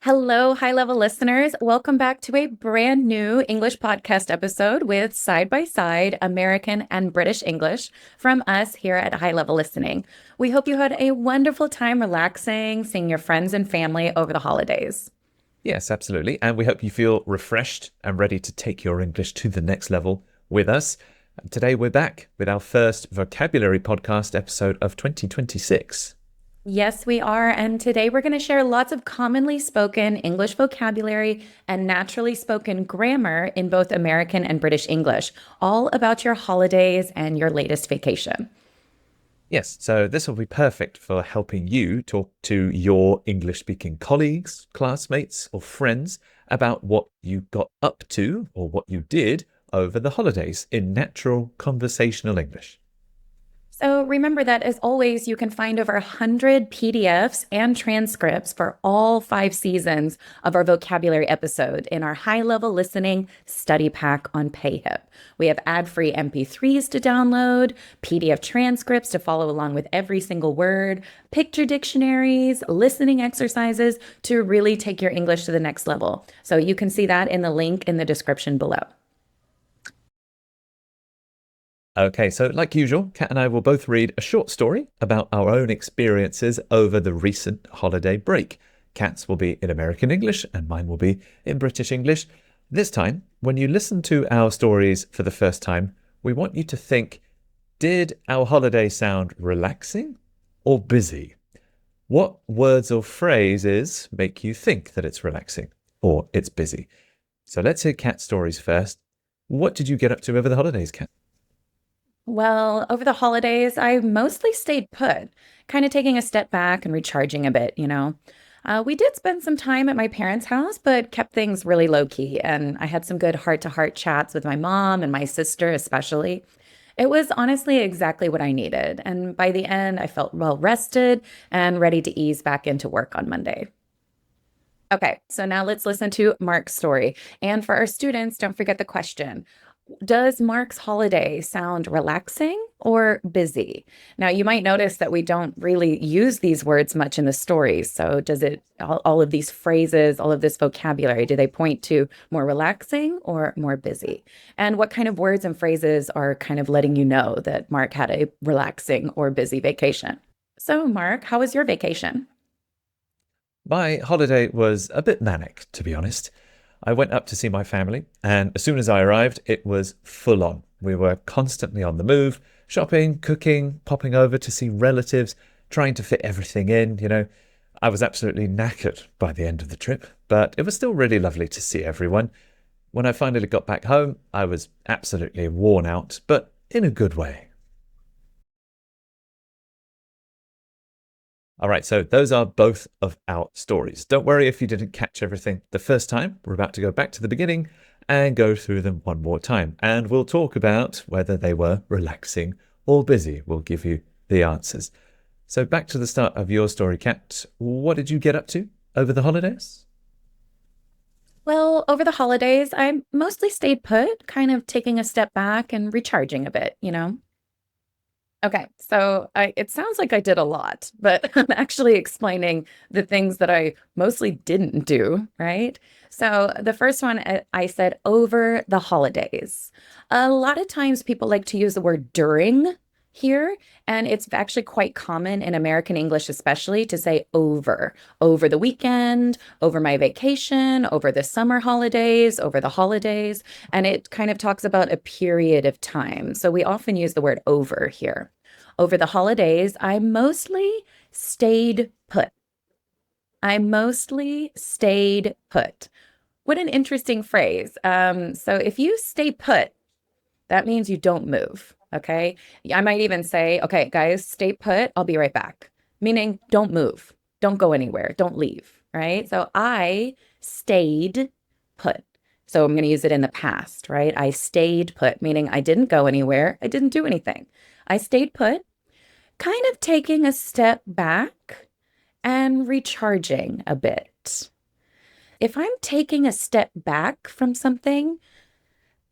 Hello, high level listeners. Welcome back to a brand new English podcast episode with side by side American and British English from us here at High Level Listening. We hope you had a wonderful time relaxing, seeing your friends and family over the holidays. Yes, absolutely. And we hope you feel refreshed and ready to take your English to the next level with us. And today we're back with our first vocabulary podcast episode of 2026. Yes, we are. And today we're going to share lots of commonly spoken English vocabulary and naturally spoken grammar in both American and British English, all about your holidays and your latest vacation. Yes, so this will be perfect for helping you talk to your English speaking colleagues, classmates, or friends about what you got up to or what you did over the holidays in natural conversational English. So remember that as always, you can find over 100 PDFs and transcripts for all 5 seasons of our vocabulary episode in our high level listening study pack on PayHip. We have ad-free MP3s to download, PDF transcripts to follow along with every single word, picture dictionaries, listening exercises to really take your English to the next level. So you can see that in the link in the description below. Okay, so like usual, Kat and I will both read a short story about our own experiences over the recent holiday break. Kat's will be in American English and mine will be in British English. This time, when you listen to our stories for the first time, we want you to think, did our holiday sound relaxing or busy? What words or phrases make you think that it's relaxing or it's busy? So let's hear Kat's stories first. What did you get up to over the holidays, Kat? Well, over the holidays, I mostly stayed put, kind of taking a step back and recharging a bit. We did spend some time at my parents' house, but kept things really low key. And I had some good heart to heart chats with my mom and my sister, especially. It was honestly exactly what I needed. And by the end, I felt well rested and ready to ease back into work on Monday. Okay, so now let's listen to Mark's story. And for our students, don't forget the question. Does Mark's holiday sound relaxing or busy? Now, you might notice that we don't really use these words much in the stories. So, does it, all of these phrases, all of this vocabulary, do they point to more relaxing or more busy? And what kind of words and phrases are kind of letting you know that Mark had a relaxing or busy vacation? So, Mark, how was your vacation? My holiday was a bit manic, to be honest. I went up to see my family, and as soon as I arrived, it was full on. We were constantly on the move, shopping, cooking, popping over to see relatives, trying to fit everything in. I was absolutely knackered by the end of the trip, but it was still really lovely to see everyone. When I finally got back home, I was absolutely worn out, but in a good way. All right, so those are both of our stories. Don't worry if you didn't catch everything the first time. We're about to go back to the beginning and go through them one more time. And we'll talk about whether they were relaxing or busy. We'll give you the answers. So back to the start of your story, Kat. What did you get up to over the holidays? Well, over the holidays, I mostly stayed put, kind of taking a step back and recharging a bit. Okay, so it sounds like I did a lot, but I'm actually explaining the things that I mostly didn't do, right? So the first one, I said over the holidays. A lot of times people like to use the word during here, and it's actually quite common in American English, especially to say over the weekend, over my vacation, over the summer holidays, over the holidays, and it kind of talks about a period of time. So we often use the word over here. Over the holidays, I mostly stayed put. I mostly stayed put. What an interesting phrase. So if you stay put, that means you don't move. Okay. I might even say, okay, guys, stay put. I'll be right back. Meaning don't move. Don't go anywhere. Don't leave. Right. So I stayed put. So I'm going to use it in the past, right? I stayed put, meaning I didn't go anywhere. I didn't do anything. I stayed put, kind of taking a step back and recharging a bit. If I'm taking a step back from something,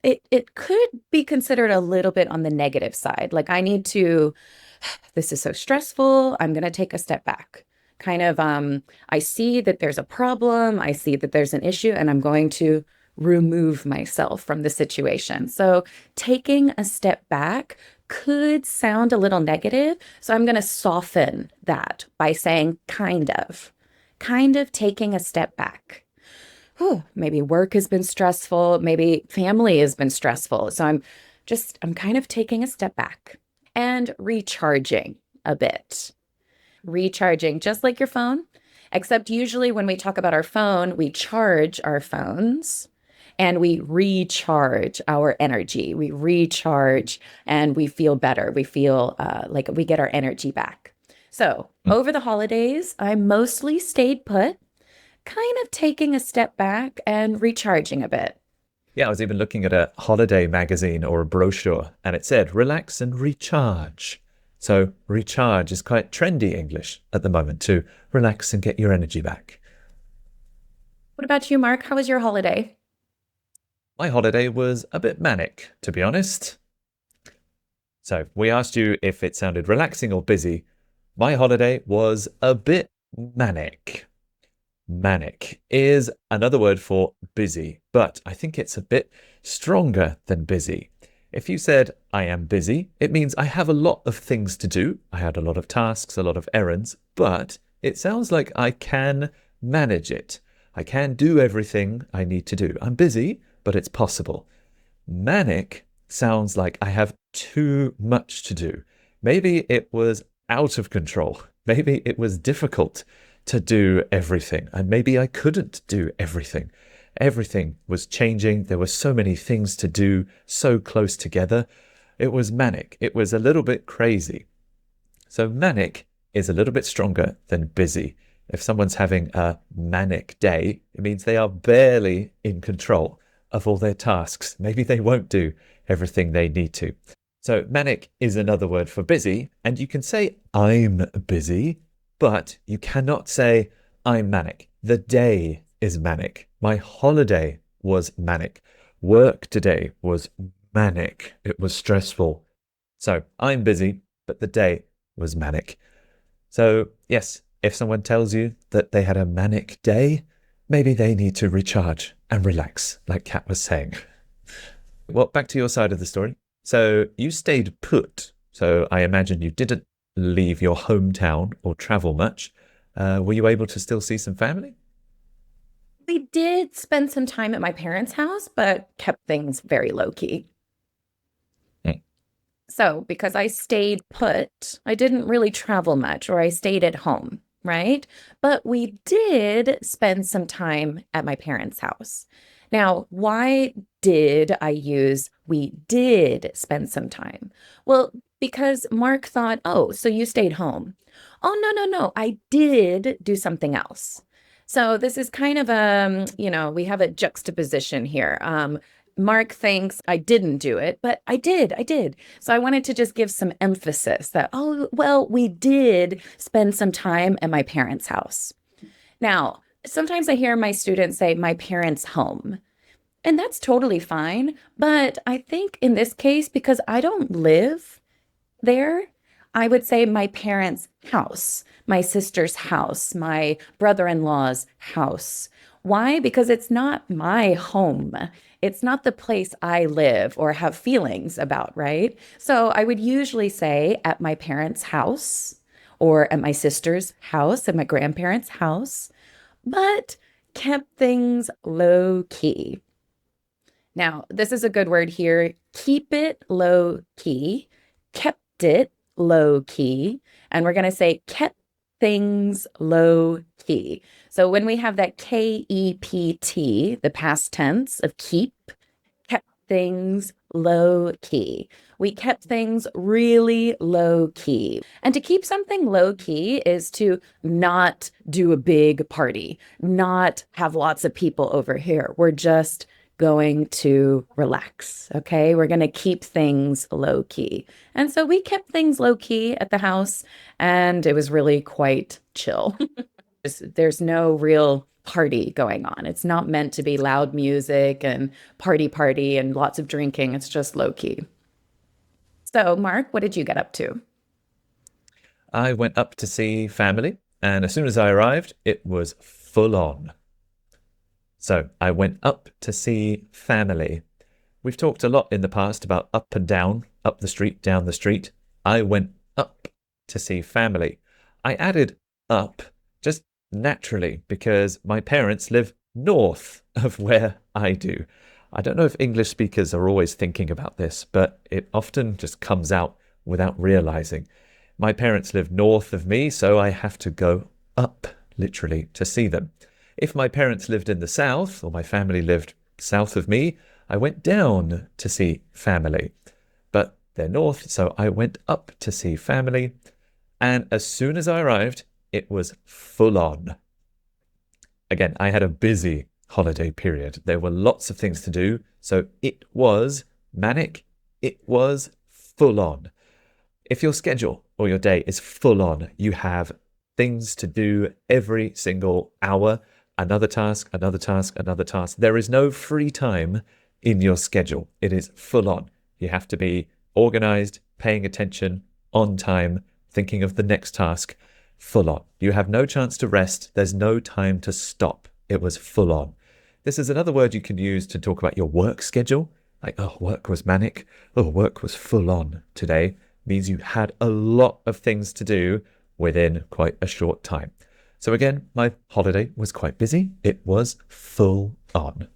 it could be considered a little bit on the negative side. Like I need to, this is so stressful. I'm going to take a step back. kind of I see that there's a problem, I see that there's an issue, and I'm going to remove myself from the situation. So taking a step back could sound a little negative. So I'm going to soften that by saying kind of taking a step back. Whew, maybe work has been stressful, maybe family has been stressful. So I'm kind of taking a step back and recharging a bit. Recharging, just like your phone, except usually when we talk about our phone, we charge our phones and we recharge our energy. We recharge and we feel better. We feel like we get our energy back. So over the holidays, I mostly stayed put, kind of taking a step back and recharging a bit. Yeah, I was even looking at a holiday magazine or a brochure, and it said relax and recharge. So recharge is quite trendy English at the moment, to relax and get your energy back. What about you, Mark? How was your holiday? My holiday was a bit manic, to be honest. So we asked you if it sounded relaxing or busy. My holiday was a bit manic. Manic is another word for busy, but I think it's a bit stronger than busy. If you said, I am busy, it means I have a lot of things to do. I had a lot of tasks, a lot of errands, but it sounds like I can manage it. I can do everything I need to do. I'm busy, but it's possible. Manic sounds like I have too much to do. Maybe it was out of control. Maybe it was difficult to do everything, and maybe I couldn't do everything. Everything was changing. There were so many things to do, so close together. It was manic. It was a little bit crazy. So manic is a little bit stronger than busy. If someone's having a manic day, it means they are barely in control of all their tasks. Maybe they won't do everything they need to. So manic is another word for busy, and you can say I'm busy, but you cannot say I'm manic. The day is manic. My holiday was manic. Work today was manic. It was stressful. So I'm busy, but the day was manic. So yes, if someone tells you that they had a manic day, maybe they need to recharge and relax, like Kat was saying. Well, back to your side of the story. So you stayed put. So I imagine you didn't leave your hometown or travel much. Were you able to still see some family? We did spend some time at my parents' house, but kept things very low key. Mm. So, because I stayed put, I didn't really travel much, or I stayed at home, right? But we did spend some time at my parents' house. Now, why did I use we did spend some time? Well, because Mark thought, oh, so you stayed home. Oh, no, no, no. I did do something else. So this is kind of we have a juxtaposition here. Mark thinks I didn't do it, but I did. So I wanted to just give some emphasis that, oh, well, we did spend some time at my parents' house. Now, sometimes I hear my students say my parents' home, and that's totally fine. But I think in this case, because I don't live there, I would say my parents' house, my sister's house, my brother-in-law's house. Why? Because it's not my home. It's not the place I live or have feelings about, right? So I would usually say at my parents' house or at my sister's house, at my grandparents' house, but kept things low key. Now, this is a good word here. Keep it low key, kept it low key. And we're going to say kept things low key. So when we have that KEPT, the past tense of keep, kept things low key. We kept things really low key. And to keep something low key is to not do a big party, not have lots of people over here. We're just going to relax. Okay. We're going to keep things low key. And so we kept things low key at the house, and it was really quite chill. There's no real party going on. It's not meant to be loud music and party and lots of drinking. It's just low key. So, Mark, what did you get up to? I went up to see family, And as soon as I arrived, it was full on. So I went up to see family. We've talked a lot in the past about up and down, up the street, down the street. I went up to see family. I added up just naturally because my parents live north of where I do. I don't know if English speakers are always thinking about this, but it often just comes out without realizing. My parents live north of me, so I have to go up, literally, to see them. If my parents lived in the south, or my family lived south of me, I went down to see family. But they're north, so I went up to see family. And as soon as I arrived, it was full on. Again, I had a busy holiday period. There were lots of things to do, so it was manic. It was full on. If your schedule or your day is full on, you have things to do every single hour, another task, another task, another task. There is no free time in your schedule. It is full on. You have to be organized, paying attention, on time, thinking of the next task, full on. You have no chance to rest. There's no time to stop. It was full on. This is another word you can use to talk about your work schedule. Like, oh, work was manic. Oh, work was full on today. Means you had a lot of things to do within quite a short time. So again, my holiday was quite busy. It was full on.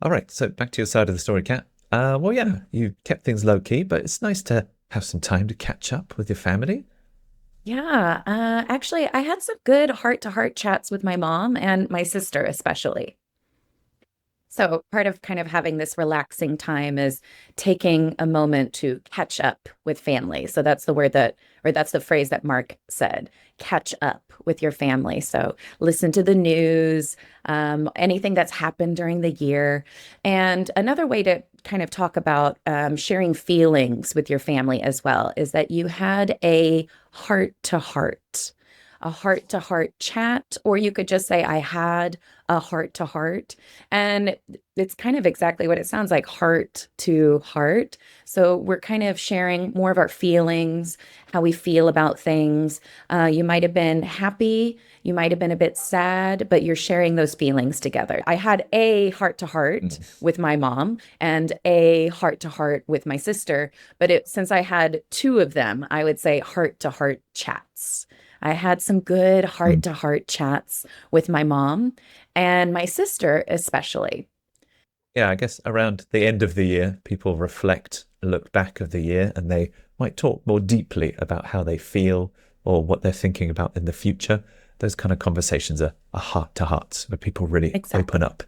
All right, so back to your side of the story, Kat. Well, yeah, you kept things low key, but it's nice to have some time to catch up with your family. Yeah, actually, I had some good heart-to-heart chats with my mom and my sister, especially. So part of kind of having this relaxing time is taking a moment to catch up with family. So that's the word that, or that's the phrase that Mark said, catch up with your family. So listen to the news, anything that's happened during the year. And another way to kind of talk about sharing feelings with your family as well is that you had a heart to heart chat, or you could just say, I had a heart to heart. And it's kind of exactly what it sounds like, heart to heart. So we're kind of sharing more of our feelings, how we feel about things. You might have been happy, you might have been a bit sad, but you're sharing those feelings together. I had a heart to heart with my mom and a heart to heart with my sister, but since I had two of them, I would say heart to heart chats. I had some good heart to heart chats with my mom and my sister, especially. Yeah, I guess around the end of the year, people reflect, look back of the year, and they might talk more deeply about how they feel or what they're thinking about in the future. Those kind of conversations are heart to heart, where people really open Exactly. up.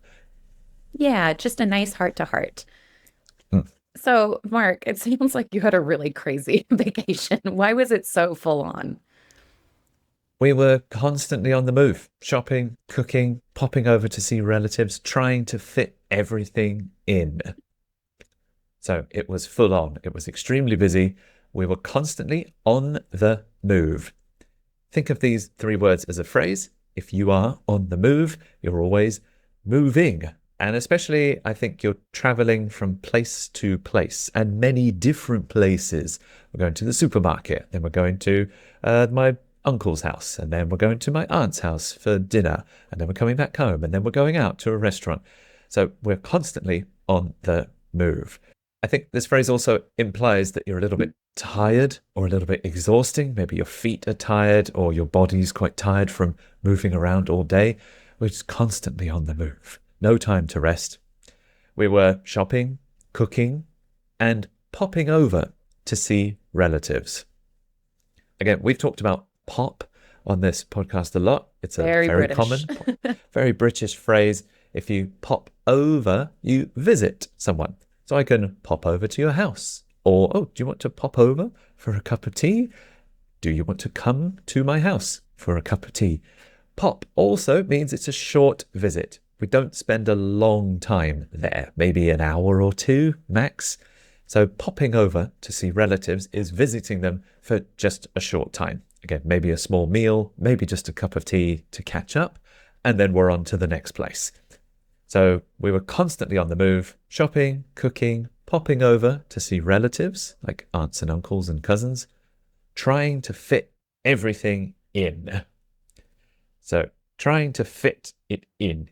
Yeah, just a nice heart to heart. Mm. So, Mark, it sounds like you had a really crazy vacation. Why was it so full on? We were constantly on the move, shopping, cooking, popping over to see relatives, trying to fit everything in. So it was full on. It was extremely busy. We were constantly on the move. Think of these three words as a phrase. If you are on the move, you're always moving. And especially, I think you're traveling from place to place and many different places. We're going to the supermarket, then we're going to my uncle's house, and then we're going to my aunt's house for dinner, and then we're coming back home, and then we're going out to a restaurant. So we're constantly on the move. I think this phrase also implies that you're a little bit tired or a little bit exhausting. Maybe your feet are tired or your body's quite tired from moving around all day. We're just constantly on the move. No time to rest. We were shopping, cooking, and popping over to see relatives. Again, we've talked about pop on this podcast a lot. It's a Very very British. common, very British phrase. If you pop over, you visit someone. So I can pop over to your house. Or, oh, do you want to pop over for a cup of tea? Do you want to come to my house for a cup of tea? Pop also means it's a short visit. We don't spend a long time there, maybe an hour or two max. So popping over to see relatives is visiting them for just a short time. Again, maybe a small meal, maybe just a cup of tea to catch up, and then we're on to the next place. So we were constantly on the move, shopping, cooking, popping over to see relatives like aunts and uncles and cousins, trying to fit everything in. So trying to fit it in,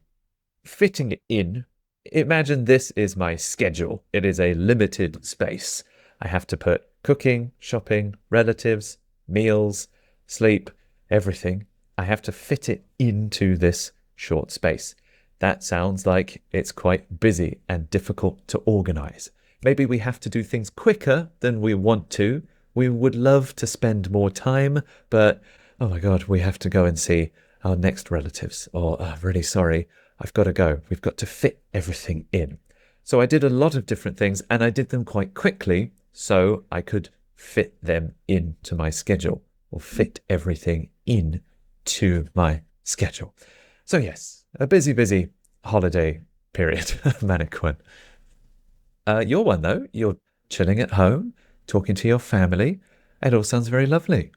fitting it in. Imagine this is my schedule. It is a limited space. I have to put cooking, shopping, relatives, meals, sleep, everything. I have to fit it into this short space. That sounds like it's quite busy and difficult to organize. Maybe we have to do things quicker than we want to. We would love to spend more time, but oh my God, we have to go and see our next relatives. Or, really sorry, I've got to go. We've got to fit everything in. So I did a lot of different things and I did them quite quickly so I could fit them into my schedule or fit everything in to my schedule. So yes, a busy, busy holiday period, manic one. Your one though, you're chilling at home, talking to your family. It all sounds very lovely.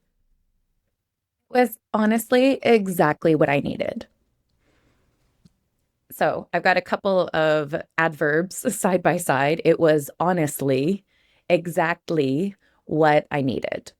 Was honestly exactly what I needed. So I've got a couple of adverbs side by side. It was honestly exactly what I needed.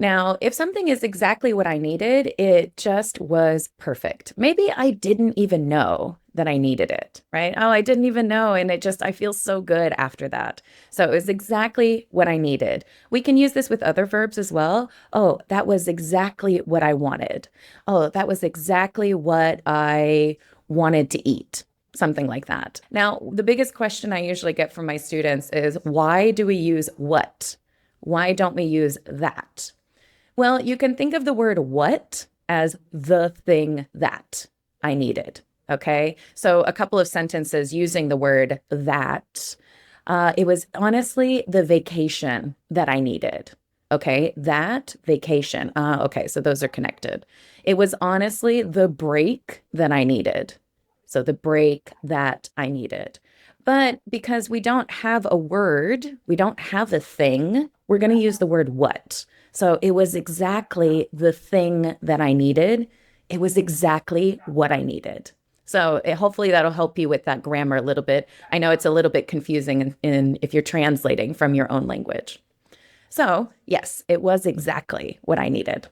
Now, if something is exactly what I needed, it just was perfect. Maybe I didn't even know that I needed it, right? Oh, I didn't even know. And I feel so good after that. So it was exactly what I needed. We can use this with other verbs as well. Oh, that was exactly what I wanted. Oh, that was exactly what I wanted to eat. Something like that. Now, the biggest question I usually get from my students is why do we use what? Why don't we use that? Well, you can think of the word what as the thing that I needed. Okay. So a couple of sentences using the word that. It was honestly the vacation that I needed. Okay. That vacation. Okay. So those are connected. It was honestly the break that I needed. So the break that I needed. But because we don't have a word, we don't have a thing, we're going to use the word what. So it was exactly the thing that I needed. It was exactly what I needed. So hopefully that'll help you with that grammar a little bit. I know it's a little bit confusing if you're translating from your own language. So yes, it was exactly what I needed.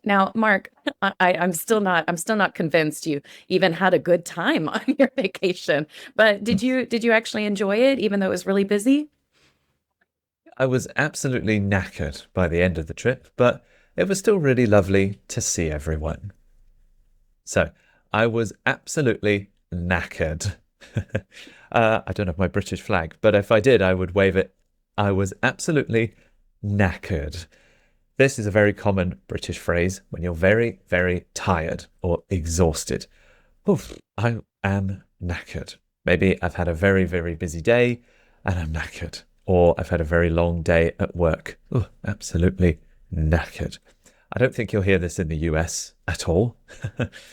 Now, Mark, I'm still not convinced you even had a good time on your vacation. But did you actually enjoy it, even though it was really busy? I was absolutely knackered by the end of the trip, but it was still really lovely to see everyone. So I was absolutely knackered. I don't have my British flag, but if I did, I would wave it. I was absolutely knackered. This is a very common British phrase when you're very, very tired or exhausted. Oof, I am knackered. Maybe I've had a very, very busy day and I'm knackered. Or I've had a very long day at work. Oh, absolutely knackered. I don't think you'll hear this in the US at all.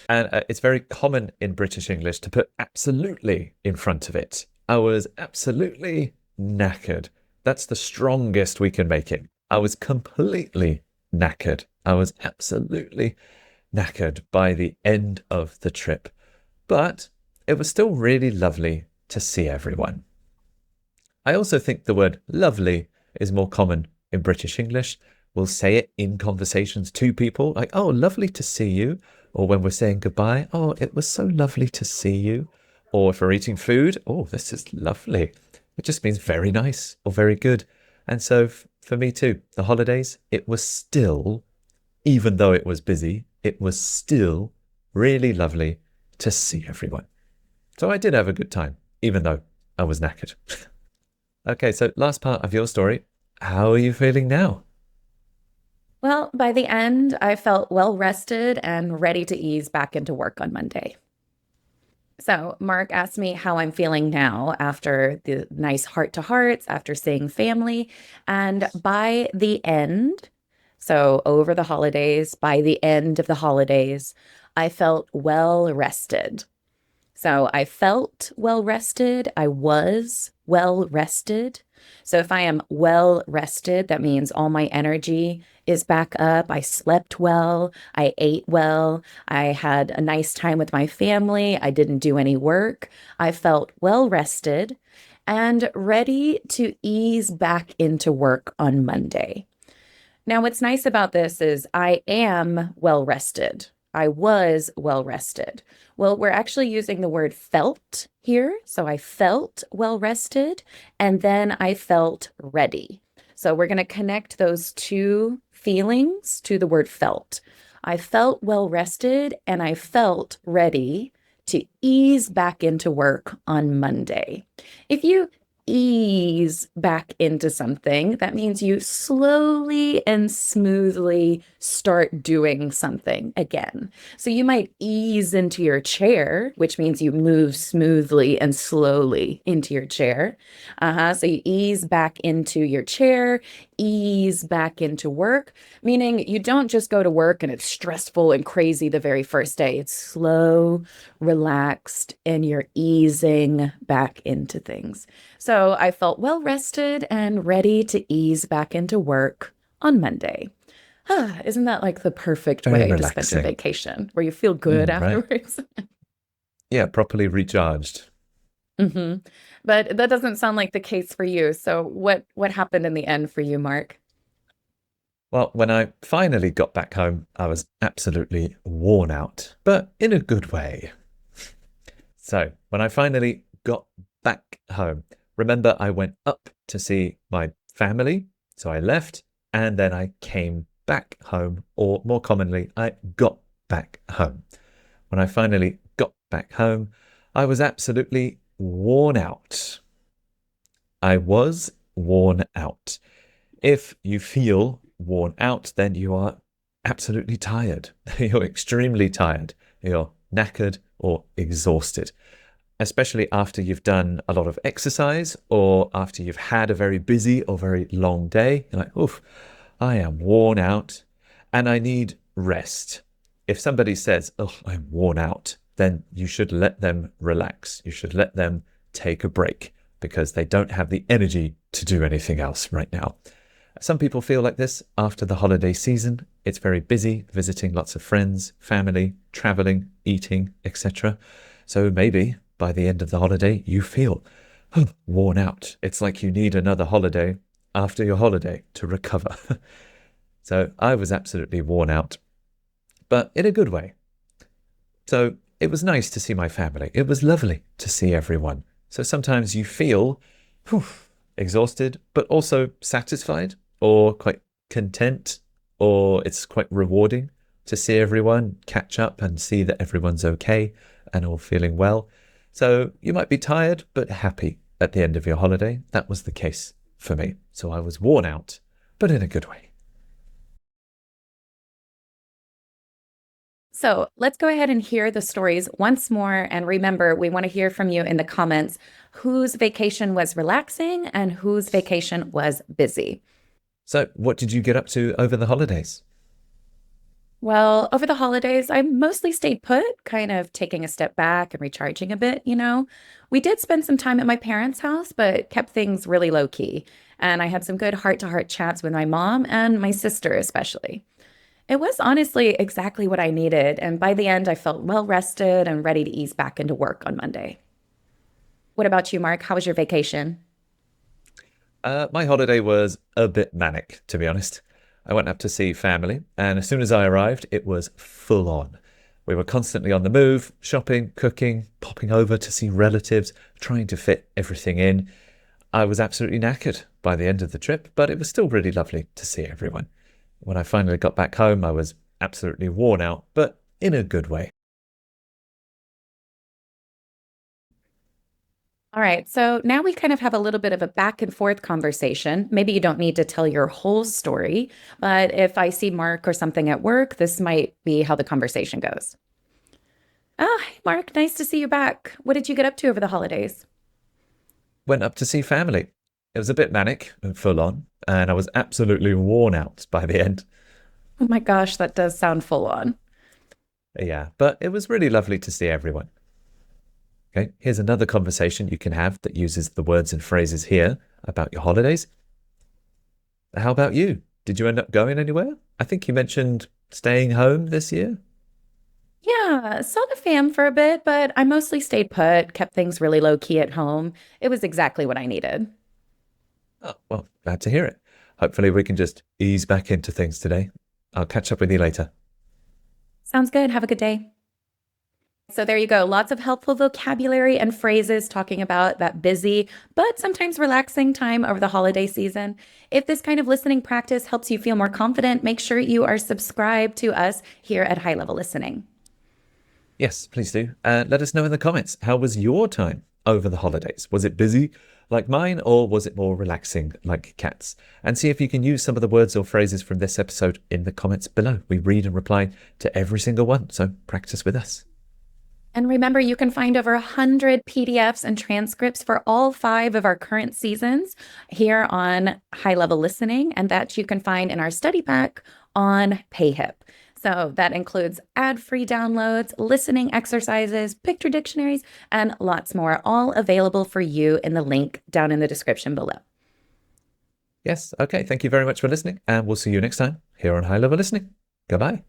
And it's very common in British English to put absolutely in front of it. I was absolutely knackered. That's the strongest we can make it. I was completely knackered. I was absolutely knackered by the end of the trip. But it was still really lovely to see everyone. I also think the word lovely is more common in British English. We'll say it in conversations to people like, oh, lovely to see you. Or when we're saying goodbye, oh, it was so lovely to see you. Or if we're eating food, oh, this is lovely. It just means very nice or very good. And so for me too, the holidays, it was still, even though it was busy, it was still really lovely to see everyone. So I did have a good time, even though I was knackered. Okay, so last part of your story. How are you feeling now? Well, by the end, I felt well rested and ready to ease back into work on Monday. So, Mark asked me how I'm feeling now after the nice heart to hearts, after seeing family. And by the end, so over the holidays, by the end of the holidays, I felt well rested. So I felt well rested. I was well rested. So if I am well rested, that means all my energy is back up. I slept well. I ate well. I had a nice time with my family. I didn't do any work. I felt well rested and ready to ease back into work on Monday. Now, what's nice about this is I am well rested. I was well rested. Well, we're actually using the word felt here. So I felt well rested and then I felt ready. So we're going to connect those two feelings to the word felt. I felt well rested and I felt ready to ease back into work on Monday. If you ease back into something, that means you slowly and smoothly start doing something again. So you might ease into your chair, which means you move smoothly and slowly into your chair. So you ease back into your chair, ease back into work, meaning you don't just go to work and it's stressful and crazy the very first day. It's slow, relaxed, and you're easing back into things. So I felt well rested and ready to ease back into work on Monday. Isn't that like the perfect Very way to spend your relaxing. vacation where you feel good Right? afterwards? Yeah, properly recharged. hmm But that doesn't sound like the case for you. So what happened in the end for you, Mark? Well, when I finally got back home, I was absolutely worn out, but in a good way. So, when I finally got back home, remember I went up to see my family. So I left and then I came back home, or more commonly, I got back home. When I finally got back home, I was absolutely worn out. I was worn out. If you feel worn out, then you are absolutely tired. You're extremely tired. You're knackered or exhausted, especially after you've done a lot of exercise or after you've had a very busy or very long day. You're like, oof, I am worn out and I need rest. If somebody says, oh, I'm worn out, then you should let them relax. You should let them take a break because they don't have the energy to do anything else right now. Some people feel like this after the holiday season. It's very busy, visiting lots of friends, family, traveling, eating, etc. So maybe by the end of the holiday, you feel worn out. It's like you need another holiday after your holiday to recover. So I was absolutely worn out, but in a good way. So it was nice to see my family. It was lovely to see everyone. So sometimes you feel whew, exhausted, but also satisfied or quite content, or it's quite rewarding to see everyone catch up and see that everyone's okay and all feeling well. So you might be tired, but happy at the end of your holiday. That was the case for me. So I was worn out, but in a good way. So let's go ahead and hear the stories once more. And remember, we want to hear from you in the comments whose vacation was relaxing and whose vacation was busy. So what did you get up to over the holidays? Well, over the holidays, I mostly stayed put, kind of taking a step back and recharging a bit. We did spend some time at my parents' house, but kept things really low key. And I had some good heart-to-heart chats with my mom and my sister, especially. It was honestly exactly what I needed. And by the end, I felt well rested and ready to ease back into work on Monday. What about you, Mark? How was your vacation? My holiday was a bit manic, to be honest. I went up to see family, and as soon as I arrived, it was full on. We were constantly on the move, shopping, cooking, popping over to see relatives, trying to fit everything in. I was absolutely knackered by the end of the trip, but it was still really lovely to see everyone. When I finally got back home, I was absolutely worn out, but in a good way. All right, so now we kind of have a little bit of a back and forth conversation. Maybe you don't need to tell your whole story, but if I see Mark or something at work, this might be how the conversation goes. Hi, Mark, nice to see you back. What did you get up to over the holidays? Went up to see family. It was a bit manic and full on, and I was absolutely worn out by the end. Oh my gosh, that does sound full on. Yeah, but it was really lovely to see everyone. Okay, here's another conversation you can have that uses the words and phrases here about your holidays. How about you? Did you end up going anywhere? I think you mentioned staying home this year. Yeah, saw the fam for a bit, but I mostly stayed put, kept things really low key at home. It was exactly what I needed. Oh, well, glad to hear it. Hopefully, we can just ease back into things today. I'll catch up with you later. Sounds good. Have a good day. So there you go. Lots of helpful vocabulary and phrases talking about that busy, but sometimes relaxing time over the holiday season. If this kind of listening practice helps you feel more confident, make sure you are subscribed to us here at High Level Listening. Yes, please do. And let us know in the comments, how was your time over the holidays? Was it busy like mine, or was it more relaxing like Kat's? And see if you can use some of the words or phrases from this episode in the comments below. We read and reply to every single one, so practice with us. And remember, you can find over 100 PDFs and transcripts for all 5 of our current seasons here on High Level Listening, and that you can find in our study pack on PayHip. So that includes ad-free downloads, listening exercises, picture dictionaries, and lots more, all available for you in the link down in the description below. Yes, okay. Thank you very much for listening, and we'll see you next time here on High Level Listening. Goodbye.